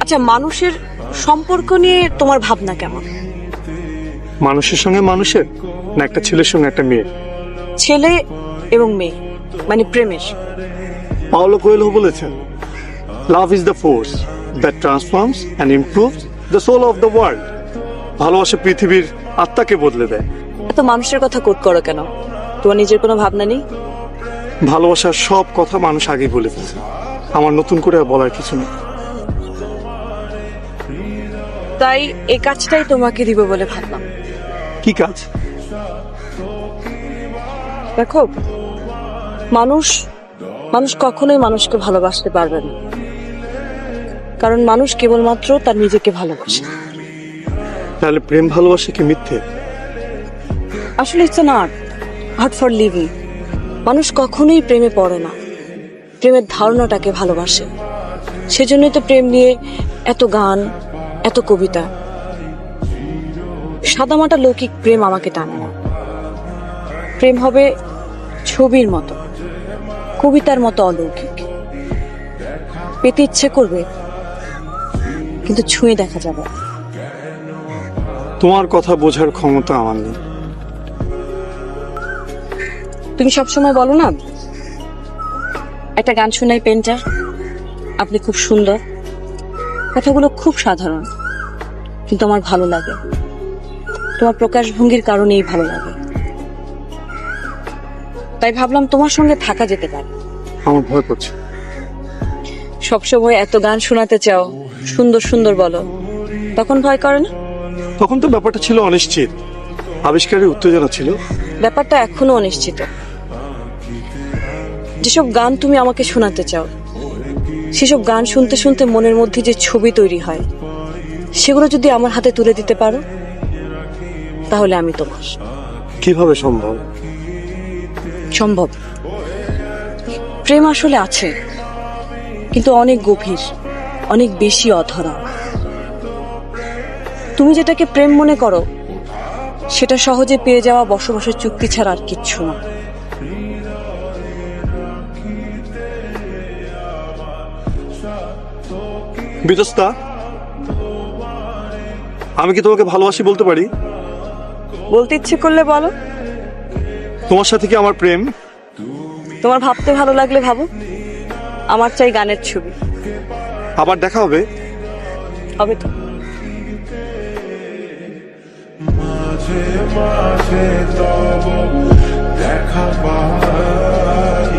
আচ্ছা, মানুষের সম্পর্ক নিয়ে তোমার ভাবনা কেমন? মানুষের সঙ্গে মানুষের, না একটা ছেলের সঙ্গে একটা মেয়ে? ছেলে এবং মেয়ে, মানে প্রেমের। পাওলো কোয়েলহো বলেছেন, love is the force that transforms and improves the soul of the world. ভালোবাসা পৃথিবীর আত্মাকে বদলে দেয়। এত মানুষের কথা কোট করো কেন? তোমার নিজের কোনো ভাবনা নেই? ভালোবাসার সব কথা মানুষ আগেই বলে ফেলছে, আমার নতুন করে আর বলার কিছু নেই। তাই এই কাজটাই তোমাকে দিব বলে ভাবলাম। কি কাজ? দেখো, মানুষ মানুষ কখনোই মানুষকে ভালোবাসতে পারবে না, কারণ মানুষ কেবলমাত্র তার নিজেকে ভালোবাসে। তাহলে প্রেম ভালোবাসা কি মিথ্যে? আসলে it's an art for living. মানুষ কখনোই প্রেমে পড়ে না, প্রেমের ধারণাটাকে ভালোবাসে। সেজন্যই তো প্রেম নিয়ে এত গান, এত কবিতা। সাদামাটা লৌকিক প্রেম আমাকে টানে না। প্রেম হবে ছবির মতো, কবিতার মতো অলৌকিক। পেতে ইচ্ছে করবে, কিন্তু ছুঁয়ে দেখা যাবে। তোমার কথা বোঝার ক্ষমতা আমার নেই। তুমি সবসময় বলো না, একটা গান শোনাই পেন্টার, আপনি খুব সুন্দর। কথাগুলো খুব সাধারণ, কিন্তু আমার ভালো লাগে। তোমার প্রকাশভঙ্গির কারণেই ভালো লাগে। তাই ভাবলাম তোমার সঙ্গে থাকা যেতে পারে। আমার ভয় করছে। সবসময় এত গান শোনাতে চাও, সুন্দর সুন্দর বলো, তখন ভয় করে না? তখন তো ব্যাপারটা ছিল অনিশ্চিত, আবিষ্কারের উত্তেজনা ছিল। ব্যাপারটা এখনো অনিশ্চিত। যেসব গান তুমি আমাকে শোনাতে চাও, সেসব গান শুনতে শুনতে মনের মধ্যে যে ছবি তৈরি হয়, সেগুলো যদি আমার হাতে তুলে দিতে পারো, তাহলে আমি তোমার। কিভাবে সম্ভব? সম্ভব। প্রেম আসলে আছে, কিন্তু অনেক গভীর, অনেক বেশি অধরা। তুমি যেটাকে প্রেম মনে করো, সেটা সহজে পেয়ে যাওয়া বসবাসের চুক্তি ছাড়া আর কিচ্ছু না। বিতস্তা, আমি কি তোমাকে ভালোবাসি বলতে পারি? বলতে ইচ্ছে করলে বলো। তোমার সাথে কি আমার প্রেম? তোমার ভাবতে ভালো লাগলে ভাবো। আমার চাই গানের ছবি। আবার দেখা হবে? হবে তো। মাঝে মাঝে তব দেখা পাই।